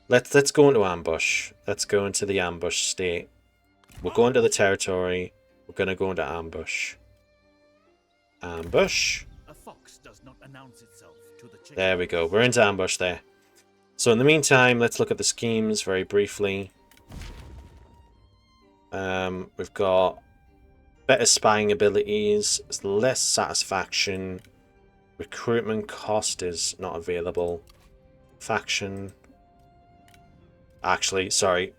Let's go into ambush. Let's go into the ambush state. We're going to the territory. We're going to go into ambush. Ambush. A fox does not announce itself to the chicken. There we go. We're into ambush there. So in the meantime, let's look at the schemes very briefly. We've got better spying abilities, less satisfaction, recruitment cost is not available, faction. Actually, sorry,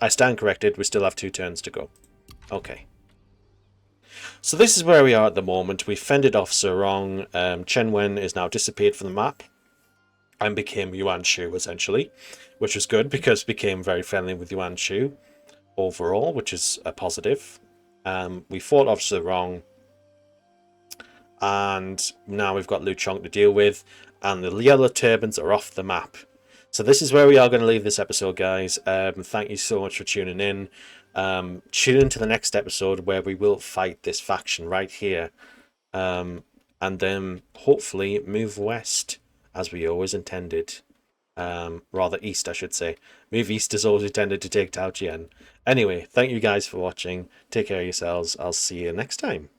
I stand corrected. We still have 2 turns to go. Okay. So this is where we are at the moment. We fended off Ze Rong. Chen Wen is now disappeared from the map and became Yuan Shu essentially, which was good because became very friendly with Yuan Shu overall, which is a positive. We fought off Ze Rong, and now we've got Liu Chong to deal with, and the Yellow Turbans are off the map. So this is where we are going to leave this episode, guys. Thank you so much for tuning in. Tune into the next episode where we will fight this faction right here, and then hopefully move west as we always intended. Rather east, I should say. Move east as always intended to take Tao Jian. Anyway, thank you guys for watching. Take care of yourselves. I'll see you next time.